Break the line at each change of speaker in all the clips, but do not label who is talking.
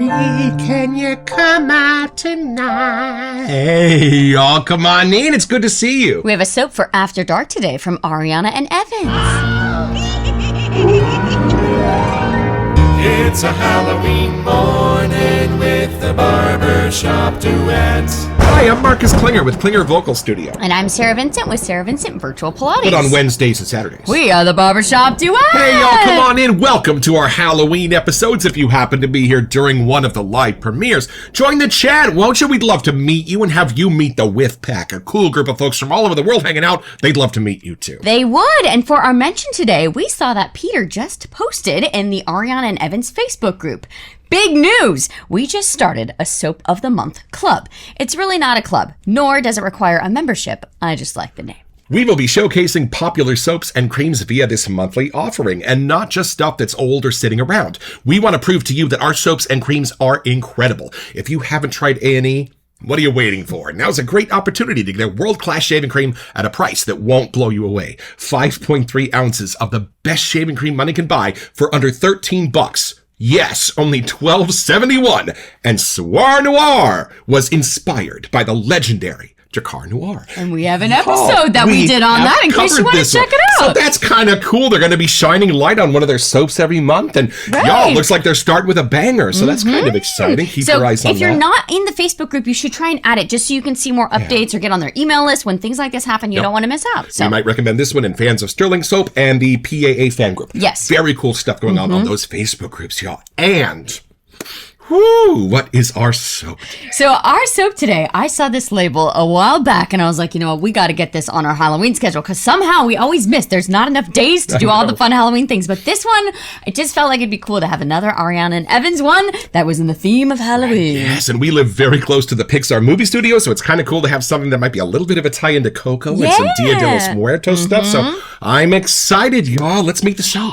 Honey, can you come out tonight? Hey, y'all, come on in. It's good to see you.
We have a soap for After Dark today from Ariana and Evans.
It's a Halloween morning with the Barbershop Duet.
Hi, I'm Marcus Klinger with Klinger Vocal Studio.
And I'm Sarah Vincent with Sarah Vincent Virtual Pilates.
But on Wednesdays and Saturdays.
We are the Barbershop Duet.
Hey, y'all, come on in. Welcome to our Halloween episodes. If you happen to be here during one of the live premieres, join the chat, won't you? We'd love to meet you and have you meet the Whiff Pack, a cool group of folks from all over the world hanging out. They'd love to meet you, too.
They would. And for our mention today, we saw that Peter just posted in the Ariana and Evans Facebook group. Big news! We just started a Soap of the Month club. It's really not a club, nor does it require a membership. I just like the name.
We will be showcasing popular soaps and creams via this monthly offering, and not just stuff that's old or sitting around. We want to prove to you that our soaps and creams are incredible. If you haven't tried A&E, what are you waiting for? Now's a great opportunity to get a world-class shaving cream at a price that won't blow you away. 5.3 ounces of the best shaving cream money can buy for under $13. Yes, only $12.71. And Soir Noir was inspired by the legendary Drakkar Noir.
And we have an episode that we did on that in case you want to check it out.
So that's kind of cool. They're going to be shining light on one of their soaps every month. And y'all, looks like they're starting with a banger. So that's kind of exciting. Keep your eyes on that.
If you're not in the Facebook group, you should try and add it just so you can see more updates or get on their email list when things like this happen. You don't want to miss out. So
we might recommend this one in fans of Sterling Soap and the PAA fan group.
Yes.
Very cool stuff going on those Facebook groups, y'all. And whoo, what is our soap today?
So our soap today, I saw this label a while back and I was like, you know what, we got to get this on our Halloween schedule because somehow we always miss. There's not enough days to do all the fun Halloween things. But this one, it just felt like it'd be cool to have another Ariana and Evans one that was in the theme of Halloween.
Yes, and we live very close to the Pixar movie studio, so it's kind of cool to have something that might be a little bit of a tie into Coco and some Dia de los Muertos stuff. So I'm excited, y'all. Let's meet the show.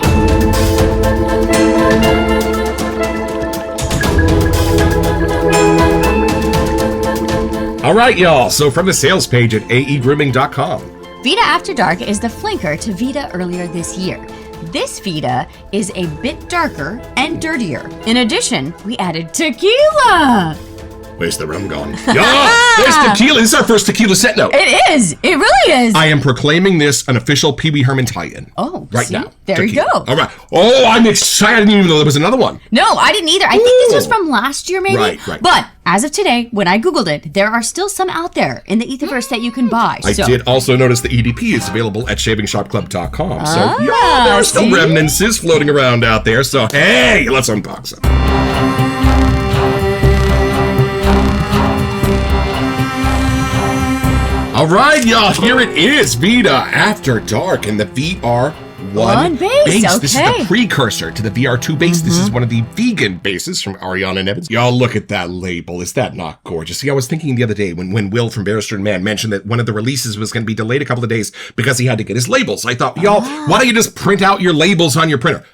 All right, y'all. So from the sales page at aegrooming.com.
Vida After Dark is the flanker to Vida earlier this year. This Vida is a bit darker and dirtier. In addition, we added tequila.
Where's the rum gone? Yeah, there's tequila. This is our first tequila set note.
It is. It really is.
I am proclaiming this an official Pee Wee Herman tie-in.
Oh,
right
see?
now.
There
tequila.
you go.
All right. Oh, I'm excited. I didn't even know there was another one.
No, I didn't either. I think this was from last year, maybe.
Right.
But as of today, when I Googled it, there are still some out there in the Etherverse that you can buy.
I did also notice the EDP is available at shavingshopclub.com. So, yeah, there are still remnants floating around out there. So, hey, let's unbox them. All right, y'all, here it is, Vida After Dark and the VR1 base.
Okay.
This is the precursor to the VR2 base. This is one of the vegan bases from Ariana and Evans. Y'all, look at that label. Is that not gorgeous? See, I was thinking the other day when Will from Barrister and Man mentioned that one of the releases was going to be delayed a couple of days because he had to get his labels. I thought, y'all, why don't you just print out your labels on your printer?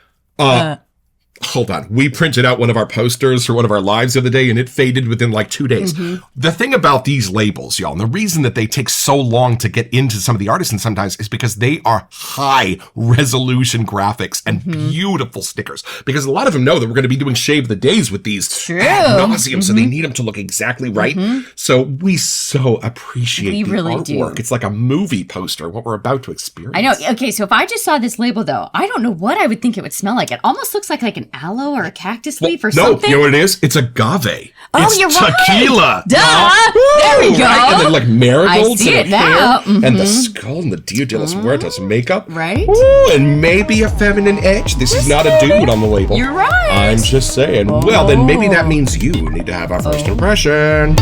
Hold on. We printed out one of our posters for one of our lives the other day, and it faded within like 2 days. The thing about these labels, y'all, and the reason that they take so long to get into some of the artisans sometimes is because they are high resolution graphics and beautiful stickers. Because a lot of them know that we're going to be doing Shave the Days with these ad nauseum, so they need them to look exactly right. So we so appreciate the artwork. It's like a movie poster, what we're about to experience.
I know. Okay, so if I just saw this label, though, I don't know what I would think it would smell like. It almost looks like an aloe or a cactus leaf or something.
No, you know what it is? It's agave.
Oh,
it's
you're
tequila.
Duh. There we go.
Right? And then like marigolds
I see
and
it now.
and the skull and the Dia de los Muertos makeup.
Right.
Ooh, and maybe a feminine edge. This is not a dude on the label.
You're right.
I'm just saying. Well, then maybe that means you need to have our first impression.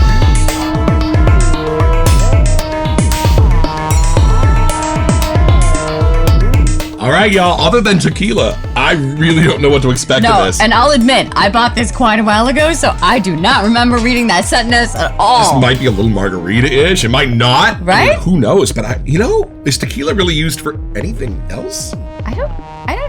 All right, y'all, other than tequila, I really don't know what to expect of this.
And I'll admit, I bought this quite a while ago, so I do not remember reading that sentence at all.
This might be a little margarita-ish. It might not.
Right?
I mean, who knows? But, is tequila really used for anything else?
I don't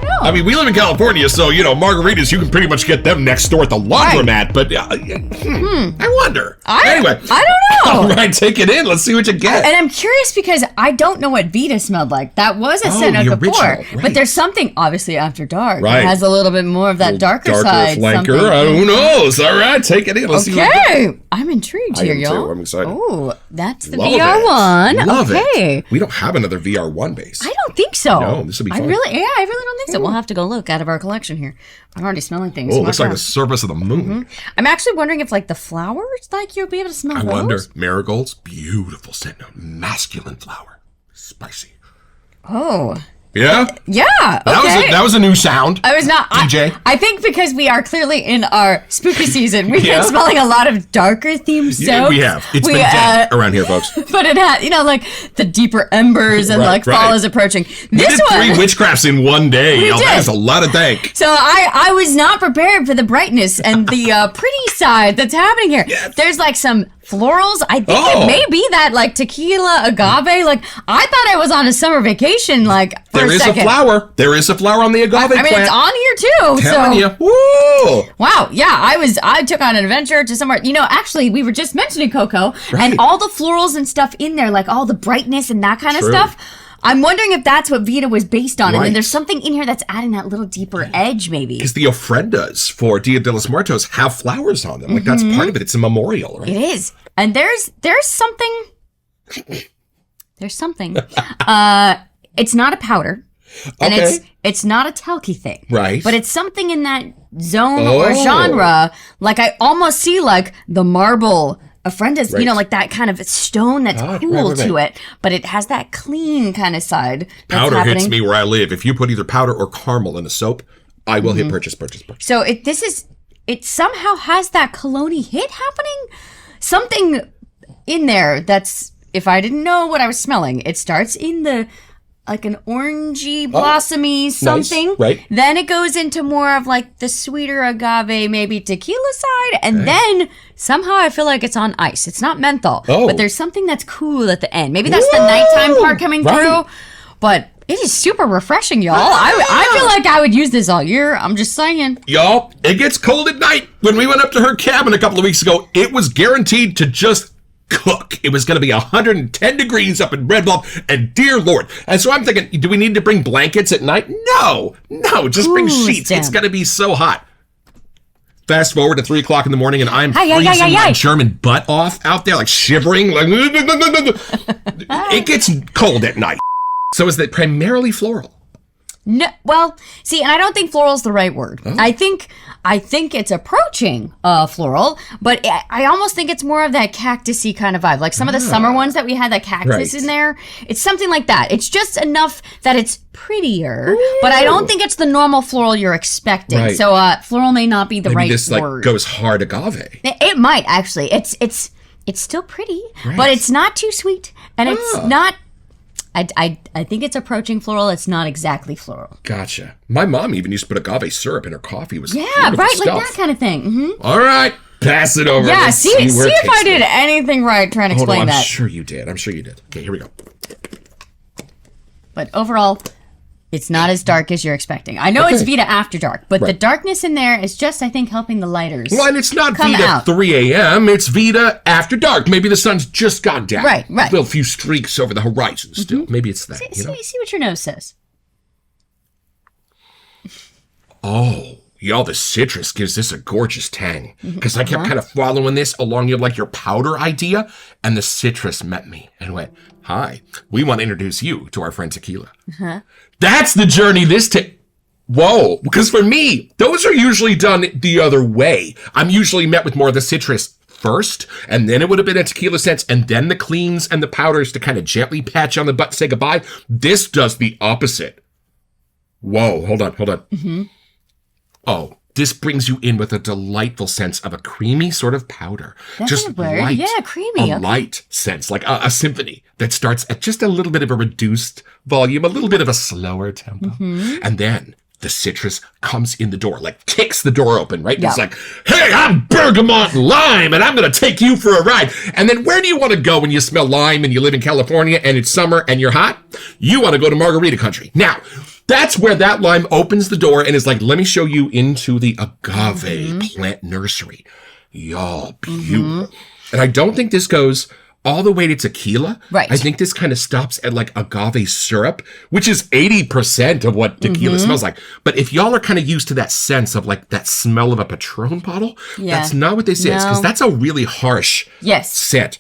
know.
I mean, we live in California, so, margaritas, you can pretty much get them next door at the laundromat, but I wonder. Anyway.
I don't know.
All right, take it in. Let's see what you get.
And I'm curious because I don't know what Vida smelled like. That was a scent
the
note before.
original, right.
But there's something, obviously, after dark.
Right.
It has a little bit more of that darker side.
Flanker. Who knows? All right, take it in. Let's see what you get.
I'm intrigued here,
am
y'all.
too. I'm excited.
Oh, that's the
Love
VR
it.
one.
Love
okay.
it. We don't have another VR1 base.
I don't think so.
No, this would be fun.
I really don't think so. We'll have to go look out of our collection here. I'm already smelling things.
Oh, it looks like the surface of the moon.
I'm actually wondering if, like, the flowers, like, you'll be able to smell
I
those.
wonder. Marigolds, beautiful scent note. Masculine flower. Spicy.
Oh.
Yeah?
Yeah. Okay.
That was a new sound.
I was not.
DJ.
I think because we are clearly in our spooky season, we've been smelling a lot of darker themed soaps.
Yeah, we have. It's been dead around here, folks.
But it had, like the deeper embers and fall is approaching. This
we did 3 witchcrafts in one day.
We did.
That is a lot of dank.
So I was not prepared for the brightness and the pretty side that's happening here.
Yes.
There's like some florals. I think it may be that like tequila, agave. Like I thought I was on a summer vacation. Like for
There is
second.
a flower. There is a flower on the agave plant.
It's on here too.
Telling you. Woo!
Wow. Yeah, I took on an adventure to somewhere. Actually, we were just mentioning Coco and all the florals and stuff in there, like all the brightness and that kind of stuff. I'm wondering if that's what Vida was based on. And then there's something in here that's adding that little deeper edge, maybe.
Because the ofrendas for Dia de los Muertos have flowers on them. Like, that's part of it. It's a memorial, right?
It is. And there's something. There's something. It's not a powder. And it's not a talky thing.
Right.
But it's something in that zone or genre. Like, I almost see, like, the marble ofrendas, like that kind of stone that's cool to it, but it has that clean kind of side.
Powder hits me where I live. If you put either powder or caramel in a soap, I will hit purchase.
So it somehow has that cologne hit happening. Something in there that's, if I didn't know what I was smelling, it starts in the like an orangey, blossomy something.
Nice. Right.
Then it goes into more of like the sweeter agave, maybe tequila side. And then somehow I feel like it's on ice. It's not menthol. But there's something that's cool at the end. Maybe that's the nighttime part coming through. But it is super refreshing, y'all. I feel like I would use this all year. I'm just saying.
Y'all, it gets cold at night. When we went up to her cabin a couple of weeks ago, it was guaranteed to just cook. It was going to be 110 degrees up in Red Bluff, and dear Lord. And so I'm thinking, do we need to bring blankets at night? No, just bring sheets. It's going to be so hot. Fast forward to 3 o'clock in the morning, and I'm freezing my German butt off out there, like shivering. Like it gets cold at night. So is that primarily floral?
No, well, see, and I don't think floral's the right word. I think it's approaching floral, but I almost think it's more of that cactusy kind of vibe. Like some of the summer ones that we had, that cactus in there. It's something like that. It's just enough that it's prettier, but I don't think it's the normal floral you're expecting. Right. So floral may not be the right
this
word.
Goes hard agave.
It might actually. It's still pretty, but it's not too sweet, and it's not. I think it's approaching floral. It's not exactly floral.
Gotcha. My mom even used to put agave syrup in her coffee. It was
right,
stuff.
like that kind of thing. Mm-hmm.
All right, pass it over.
Yeah, see if I did anything right trying to explain that.
I'm sure you did. Okay, here we go.
But overall, it's not as dark as you're expecting. I know it's Vida after dark, but the darkness in there is just, I think, helping the lighters.
Well, and it's not
come
Vida
out.
3 a.m. It's Vida after dark. Maybe the sun's just gone down.
Right.
A few streaks over the horizon still. Maybe it's that.
See what your nose says.
Oh, y'all, the citrus gives this a gorgeous tang. Because I kept kind of following this along your powder idea, and the citrus met me and went, hi, we want to introduce you to our friend Tequila. That's the journey this Whoa, because for me, those are usually done the other way. I'm usually met with more of the citrus first, and then it would have been a tequila sense, and then the cleans and the powders to kind of gently patch on the butt and say goodbye. This does the opposite. Whoa, hold on. Oh, this brings you in with a delightful sense of a creamy sort of powder.
That's
just
a word.
light.
Yeah, creamy.
A light sense, like a symphony that starts at just a little bit of a reduced volume, a little bit of a slower tempo. And then the citrus comes in the door, like kicks the door open, right?
Yeah.
It's like, hey, I'm Bergamot Lime, and I'm going to take you for a ride. And then where do you want to go when you smell lime and you live in California and it's summer and you're hot? You want to go to margarita country. Now, That's where that lime opens the door and is like, let me show you into the agave plant nursery. Y'all, beautiful. And I don't think this goes all the way to tequila.
Right.
I think this kind of stops at like agave syrup, which is 80% of what tequila smells like. But if y'all are kind of used to that sense of like that smell of a Patron bottle, that's not what this is, because that's a really harsh scent.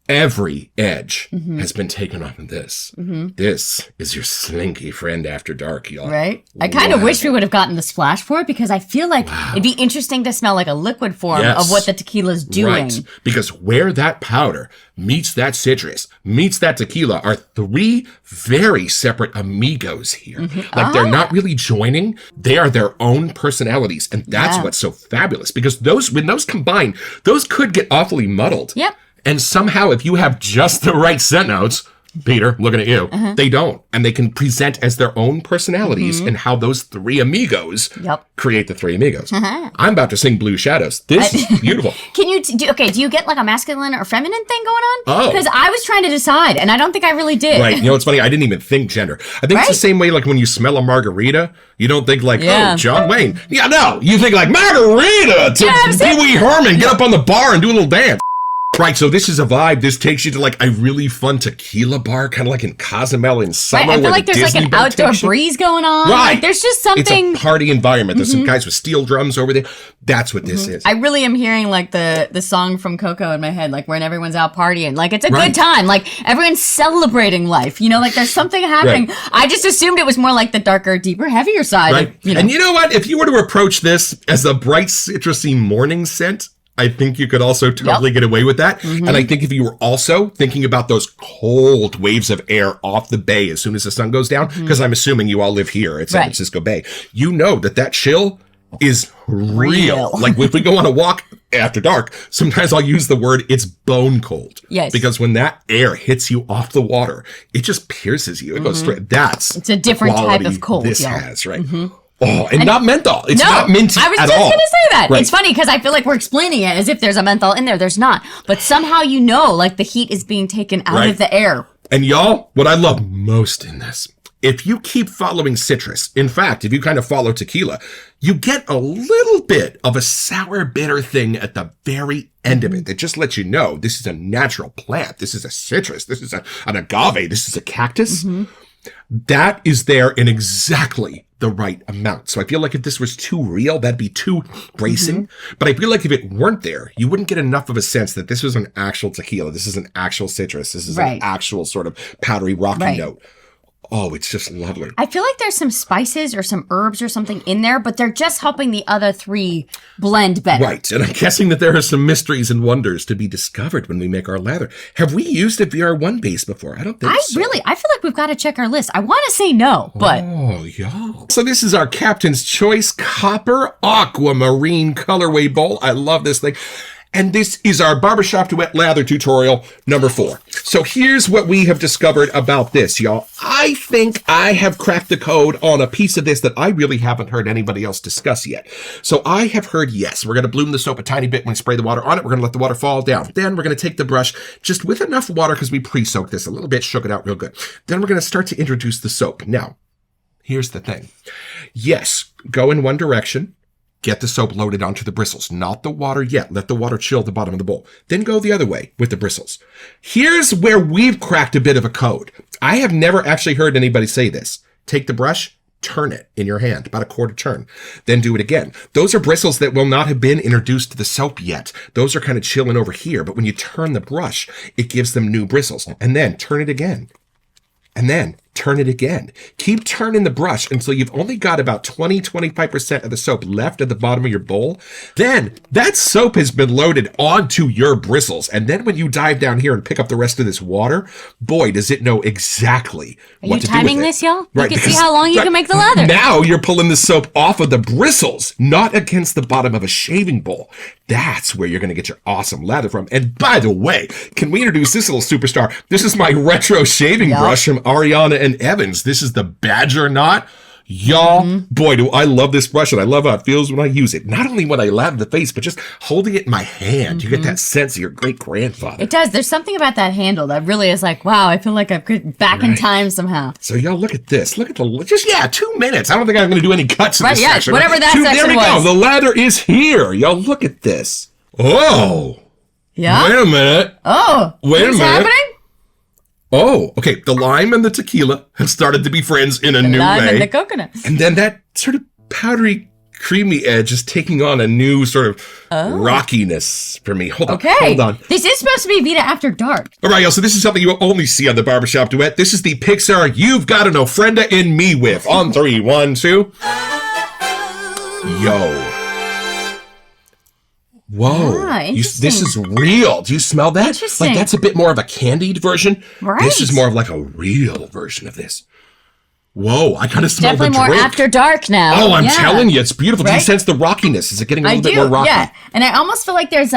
Every edge has been taken off of this. This is your slinky friend after dark, y'all.
Right? I kind of wish we would have gotten the splash for it, because I feel like it'd be interesting to smell like a liquid form of what the tequila's doing.
Right. Because where that powder meets that citrus, meets that tequila, are three very separate amigos here. Like they're not really joining. They are their own personalities. And that's what's so fabulous, because when those combine, those could get awfully muddled.
Yep.
And somehow, if you have just the right scent notes, Peter, looking at you, they don't. And they can present as their own personalities and how those three amigos create the three amigos. I'm about to sing Blue Shadows. This is beautiful.
Can you, do you get like a masculine or feminine thing going on?
Oh.
Because I was trying to decide, and I don't think I really did.
Right. You know, it's funny. I didn't even think gender. I think it's the same way like when you smell a margarita, you don't think like, oh, John Wayne. Yeah, no. You think like, margarita to Pee Wee Herman, get up on the bar and do a little dance. Right, so this is a vibe. This takes you to like a really fun tequila bar, kind of like in Cozumel in summer.
Right, I feel like there's like an outdoor breeze going on.
Right.
Like, there's just something.
It's a party environment. There's some guys with steel drums over there. That's what this is.
I really am hearing like the song from Coco in my head, like when everyone's out partying. Like it's a good time. Like everyone's celebrating life. You know, like there's something happening.
Right.
I just assumed it was more like the darker, deeper, heavier side.
Right.
Of,
And you know what? If you were to approach this as a bright, citrusy morning scent, I think you could also totally get away with that. And I think if you were also thinking about those cold waves of air off the bay as soon as the sun goes down, because I'm assuming you all live here at San Francisco Bay, you know that chill is real. Like if we go on a walk after dark, sometimes I'll use the word it's bone cold.
Yes.
Because when that air hits you off the water, it just pierces you. It goes straight. It's
a different type of cold.
This has, right? Oh, and not menthol. It's not minty at all.
I was just going to say that. Right. It's funny because I feel like we're explaining it as if there's a menthol in there. There's not. But somehow you know, like the heat is being taken out of the air.
And y'all, what I love most in this, if you keep following citrus, in fact, if you kind of follow tequila, you get a little bit of a sour, bitter thing at the very end of it that just lets you know this is a natural plant. This is a citrus. This is an agave. This is a cactus. That is there in exactly the right amount. So I feel like if this was too real, that'd be too bracing. But I feel like if it weren't there, you wouldn't get enough of a sense that this was an actual tequila. This is an actual citrus. This is an actual sort of powdery, rocky note. Oh, it's just lovely.
I feel like there's some spices or some herbs or something in there, but they're just helping the other three blend better.
Right. And I'm guessing that there are some mysteries and wonders to be discovered when we make our lather. Have we used a VR1 base before? I don't think so.
I feel like we've got to check our list. I want to say no, but.
Oh, yeah. So this is our Captain's Choice Copper Aquamarine Colorway Bowl. I love this thing. And this is our Barbershop Duet lather tutorial number 4. So here's what we have discovered about this, y'all. I think I have cracked the code on a piece of this that I really haven't heard anybody else discuss yet. So I have heard, yes, we're going to bloom the soap a tiny bit when we spray the water on it. We're going to let the water fall down. Then we're going to take the brush just with enough water because we pre-soaked this a little bit, shook it out real good. Then we're going to start to introduce the soap. Now, here's the thing. Yes, go in one direction. Get the soap loaded onto the bristles, not the water yet. Let the water chill at the bottom of the bowl. Then go the other way with the bristles. Here's where we've cracked a bit of a code. I have never actually heard anybody say this. Take the brush, turn it in your hand, about a quarter turn. Then do it again. Those are bristles that will not have been introduced to the soap yet. Those are kind of chilling over here. But when you turn the brush, it gives them new bristles. And then turn it again. And then turn it again. Keep turning the brush until you've only got about 20-25% of the soap left at the bottom of your bowl. Then that soap has been loaded onto your bristles. And then when you dive down here and pick up the rest of this water, boy, does it know exactly what to do with it.
Are you timing this, y'all?
Right,
you can see how long you can make the lather.
Now you're pulling the soap off of the bristles, not against the bottom of a shaving bowl. That's where you're going to get your awesome lather from. And by the way, can we introduce this little superstar? This is my retro shaving brush from Ariana and Evans. This is the Badger Knot. Y'all, boy, do I love this brush, and I love how it feels when I use it. Not only when I lather the face, but just holding it in my hand. You get that sense of your great-grandfather.
It does. There's something about that handle that really is like, wow, I feel like I'm back in time somehow.
So y'all look at this. Look at the, 2 minutes. I don't think I'm going to do any cuts in this section.
Whatever that section
there we
was.
go. The lather is here. Y'all look at this. Oh.
Yeah?
Wait a minute.
Oh.
Wait a minute.
What's happening?
Oh, okay. The lime and the tequila have started to be friends in a new
Lime
way.
and the coconut.
And then that sort of powdery, creamy edge is taking on a new sort of rockiness for me. Hold on.
This is supposed to be Vida After Dark.
All right, y'all. So this is something you only see on the Barbershop Duet. This is the Pixar You've Got an Ofrenda in Me with. On 3, 1, 2. Yo. Whoa. This is real. Do you smell that?
Interesting.
Like that's a bit more of a candied version.
Right.
This is more of like a real version of this. Whoa, I kind of smell the drink.
Definitely more After Dark now.
Oh, I'm telling you, it's beautiful.
Right?
Do you sense the rockiness? Is it getting a little bit more rocky?
Yeah. And I almost feel like there's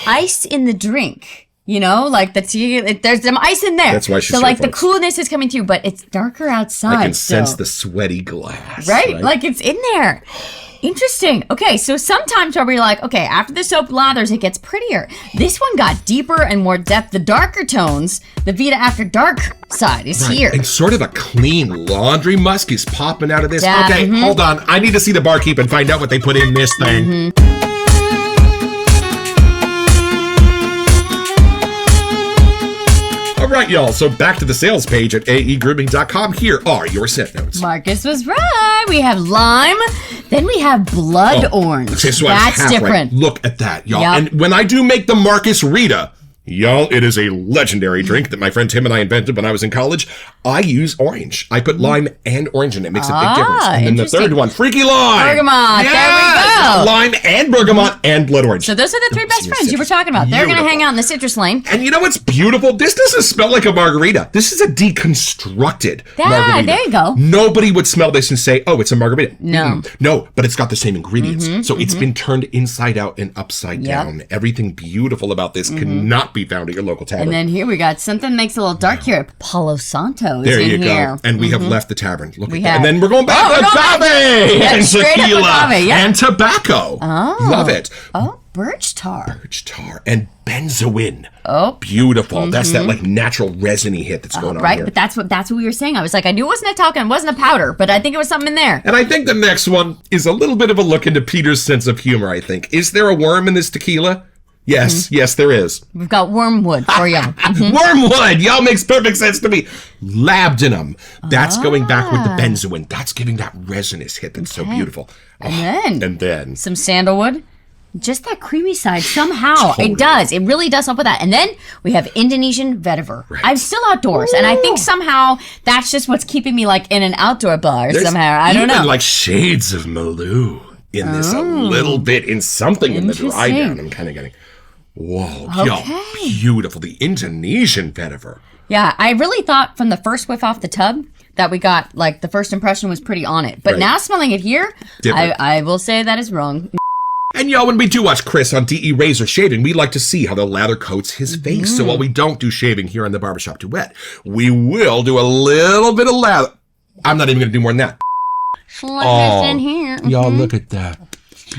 ice in the drink. You know, like there's some ice in there.
That's why she's
so like
here,
the
folks.
coolness is coming through, but it's darker outside.
I can sense
still.
the sweaty glass.
Right? Like it's in there. Interesting. Okay, so sometimes where we're like, okay, after the soap lathers, it gets prettier. This one got deeper and more depth. The darker tones, the Vida After Dark side is here.
And sort of a clean laundry musk is popping out of this.
Yeah,
Okay, hold on. I need to see the barkeep and find out what they put in this thing. All right, y'all. So back to the sales page at aegrooming.com. Here are your scent notes.
Marcus was right. We have lime, then we have blood orange.
Okay, so I'm
That's
half
different.
Right. Look at that, y'all.
Yep.
And when I do make the Marcus Rita, y'all, it is a legendary drink that my friend Tim and I invented when I was in college. I use orange. I put lime and orange in it. It makes a big difference. And then the third one, Freaky Lime.
Bergamot.
Yes!
There we go.
Lime and bergamot and blood orange.
So those are the three best friends you were talking about. They're going to hang out in the citrus lane.
And you know what's beautiful? This doesn't smell like a margarita. This is a deconstructed margarita.
There you go.
Nobody would smell this and say, oh, it's a margarita.
No.
No, but it's got the same ingredients. So it's been turned inside out and upside down. Everything beautiful about this cannot be found at your local tavern.
And then here we got something makes it a little dark here. Palo Santo is
There
in
you
here.
go. And we have left the tavern. Look at that.
have.
And then we're going back to agave
Yeah,
and
straight up
tequila
agave, yeah.
and tobacco.
Oh.
Love it.
Oh, birch tar.
Birch tar and benzoin.
Oh.
Beautiful. That's that like natural resiny hit that's going on
Right,
here.
but that's what we were saying. I was like, I knew it wasn't a talcum, it wasn't a powder, but I think it was something in there.
And I think the next one is a little bit of a look into Peter's sense of humor, I think. Is there a worm in this tequila? Yes, yes, there is.
We've got wormwood for you.
Wormwood! Y'all makes perfect sense to me. Labdanum. That's going back with the benzoin. That's giving that resinous hit that's so beautiful.
And
then
some sandalwood. Just that creamy side somehow. It does. It really does help with that. And then we have Indonesian vetiver. Right. I'm still outdoors, and I think somehow that's just what's keeping me like in an outdoor bar somehow. I don't know.
Even like shades of Malou in this a little bit in something in the dry down. I'm kind of getting, whoa, y'all, beautiful. The Indonesian vetiver.
Yeah, I really thought from the first whiff off the tub that we got, like, the first impression was pretty on it. But now smelling it here, I will say that is wrong.
And y'all, when we do watch Chris on DE Razor shaving, we like to see how the lather coats his face. So while we don't do shaving here on the Barbershop Duet, we will do a little bit of lather. I'm not even going to do more than that.
Slip this in here.
Y'all, look at that.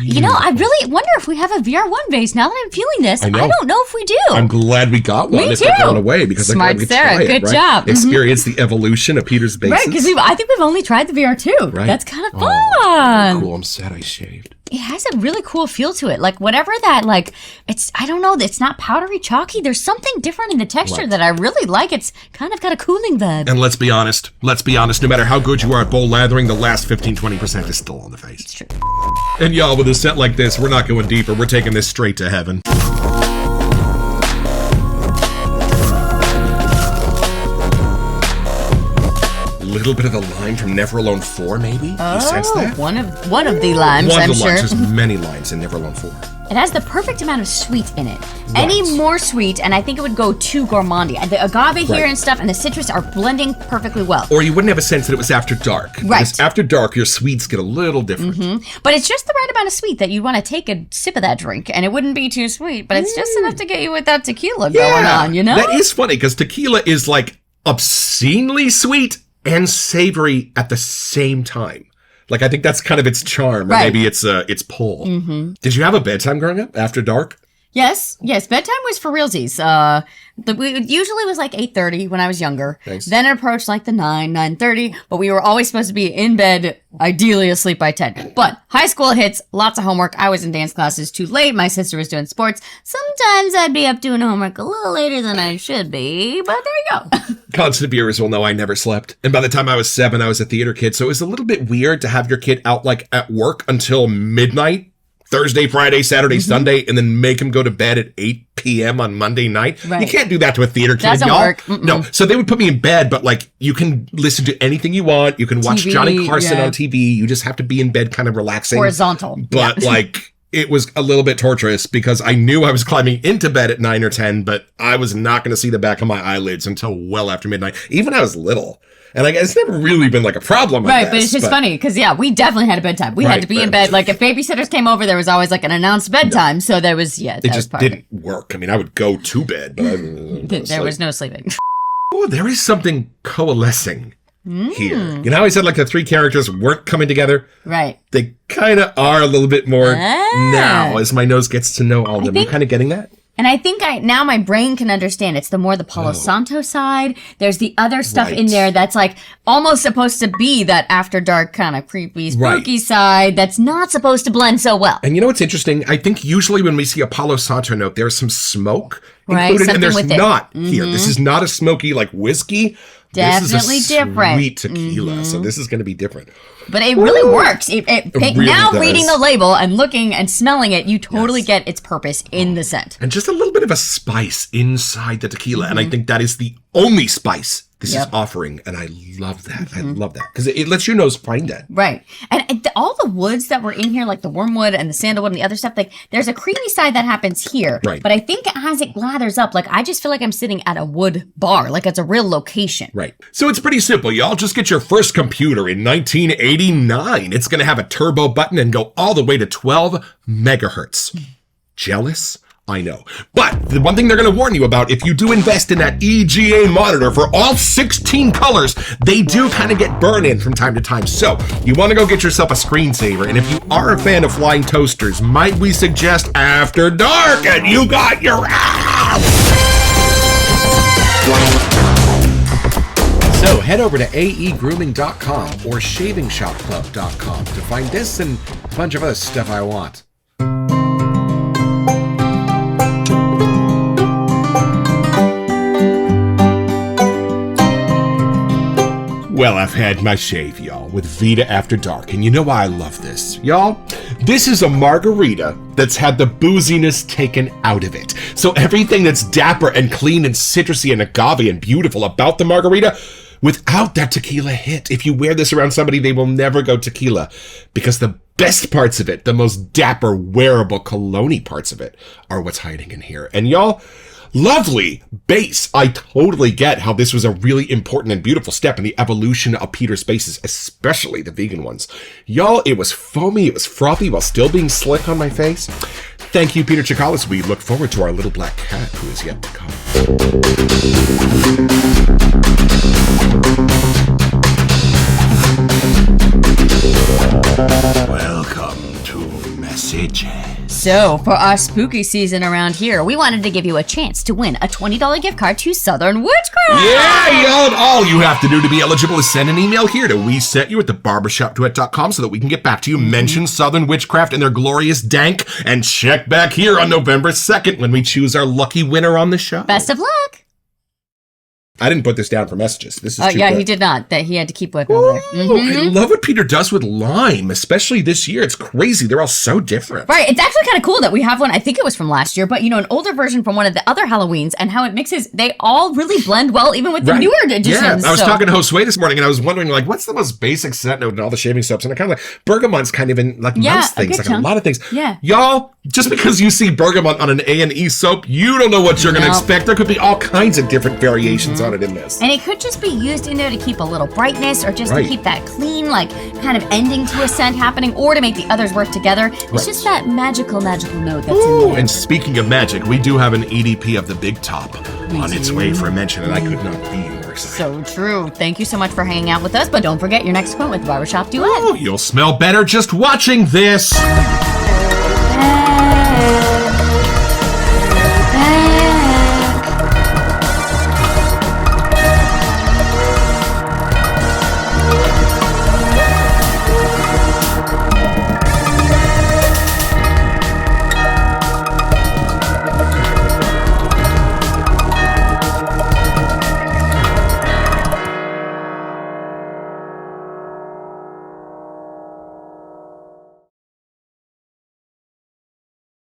You know, I really wonder if we have a VR1 base. Now that I'm feeling this, I
know.
don't know if we do.
I'm glad we got one.
Me
If
too.
they're going away because
Smart
I'm glad we could
Sarah,
try it,
good
right?
job.
Experience the evolution of Peter's bases.
Right, because I think we've only tried the VR2.
Right.
That's kind of fun.
Cool, I'm sad I shaved.
It has a really cool feel to it. Like, whatever that, like, it's, I don't know, it's not powdery chalky. There's something different in the texture that I really like. It's kind of got a cooling vibe.
And let's be honest, no matter how good you are at bowl lathering, the last 15-20% is still on the face.
It's true.
And y'all, with a set like this, we're not going deeper. We're taking this straight to heaven. A little bit of the lime from Never Alone 4, maybe? You sense that?
One of the limes,
One
I'm
of the
sure.
limes. There's many limes in Never Alone 4.
It has the perfect amount of sweet in it. Any more sweet, and I think it would go too gourmandy. The agave here and stuff and the citrus are blending perfectly well.
Or you wouldn't have a sense that it was after dark.
Right.
Because after dark, your sweets get a little different.
But it's just the right amount of sweet that you'd want to take a sip of that drink, and it wouldn't be too sweet, but it's just enough to get you with that tequila going on, you know?
That is funny, because tequila is like obscenely sweet and savory at the same time. Like, I think that's kind of its charm, or maybe its pull. Did you have a bedtime growing up after dark?
Yes. Bedtime was for realsies. It usually was like 8:30 when I was younger.
Nice.
Then it approached like the 9:30, but we were always supposed to be in bed, ideally asleep by 10. But high school hits, lots of homework. I was in dance classes too late. My sister was doing sports. Sometimes I'd be up doing homework a little later than I should be, but there you go.
Constant viewers will know I never slept. And by the time I was 7, I was a theater kid. So it was a little bit weird to have your kid out like at work until midnight. Thursday, Friday, Saturday, Sunday, and then make him go to bed at 8 p.m. on Monday night. Right. You can't do that to a theater kid,
Doesn't
y'all.
work.
No. So they would put me in bed, but like you can listen to anything you want. You can watch
TV,
Johnny Carson on TV. You just have to be in bed kind of relaxing.
Horizontal.
But like it was a little bit torturous because I knew I was climbing into bed at 9 or 10, but I was not going to see the back of my eyelids until well after midnight. Even when I was little. And it's never really been like a problem.
Right, but it's just funny because, we definitely had a bedtime. We had to be in bed. Like if babysitters came over, there was always like an announced bedtime. So there was, it
just didn't work. I mean, I would go to bed, but
there was no sleeping.
Oh, there is something coalescing here. You know how I said like the 3 characters weren't coming together?
Right.
They kind of are a little bit more now as my nose gets to know all of them. You're kind of getting that?
And I think now my brain can understand. It's the more the Palo Santo side. There's the other stuff in there that's like almost supposed to be that after dark kind of creepy, spooky side that's not supposed to blend so well.
And you know what's interesting? I think usually when we see a Palo Santo note, there's some smoke included, and there's not here. This is not a smoky like whiskey.
Definitely
this is a
different.
Sweet tequila, so this is going to be different.
But it really works. It
really
now
does.
reading the label and looking and smelling it, you totally get its purpose in the scent.
And just a little bit of a spice inside the tequila, and I think that is the only spice this is offering, and I love that. I love that because it lets your nose find it.
Right, and all the woods that were in here, like the wormwood and the sandalwood and the other stuff, like there's a creamy side that happens here.
Right.
But I think as it lathers up, like I just feel like I'm sitting at a wood bar, like it's a real location.
Right. So it's pretty simple, y'all. Just get your first computer in 1989. It's going to have a turbo button and go all the way to 12 megahertz. Jealous? I know. But the one thing they're going to warn you about, if you do invest in that EGA monitor for all 16 colors, they do kind of get burn-in from time to time. So you want to go get yourself a screensaver. And if you are a fan of flying toasters, might we suggest After Dark? And you got your ass! So head over to aegrooming.com or shavingshopclub.com to find this and a bunch of other stuff I want. Well, I've had my shave, y'all, with Vida After Dark, and you know why I love this. Y'all, this is a margarita that's had the booziness taken out of it. So everything that's dapper and clean and citrusy and agave and beautiful about the margarita, without that tequila hit. If you wear this around somebody, they will never go tequila, because the best parts of it, the most dapper, wearable, cologne-y parts of it, are what's hiding in here. And y'all, lovely base. I totally get how this was a really important and beautiful step in the evolution of Peter's bases, especially the vegan ones. Y'all, it was foamy, it was frothy while still being slick on my face. Thank you, Peter Chikalis. We look forward to our little black cat who is yet to come. Welcome to Messages.
So, for our spooky season around here, we wanted to give you a chance to win a $20 gift card to Southern Witchcraft!
Yeah, y'all! All you have to do to be eligible is send an email here to WeSetYou at thebarbershopduet.com so that we can get back to you, mention Southern Witchcraft and their glorious dank, and check back here on November 2nd when we choose our lucky winner on the show.
Best of luck!
I didn't put this down for messages. This is too
yeah,
good.
he did not. That he had to keep with over.
I love what Peter does with lime, especially this year. It's crazy. They're all so different.
Right. It's actually kind of cool that we have one. I think it was from last year, but an older version from one of the other Halloweens, and how it mixes. They all really blend well, even with the newer editions.
Yeah, I was talking to Josue this morning, and I was wondering, like, what's the most basic scent note in all the shaving soaps? And I kind of like bergamont's kind of in like most things, like a lot of things.
Yeah,
y'all, just because you see bergamot on an A&E soap, you don't know what you're going to expect. There could be all kinds of different variations on it in this.
And it could just be used in there to keep a little brightness, or just to keep that clean, like kind of ending to a scent happening, or to make the others work together. It's just that magical note that's in there.
And speaking of magic, we do have an EDP of the Big Top on its way for a mention, and I could not be more excited.
So true. Thank you so much for hanging out with us, but don't forget your next quote with Barbershop Duet.
Oh, you'll smell better just watching this.
Hey.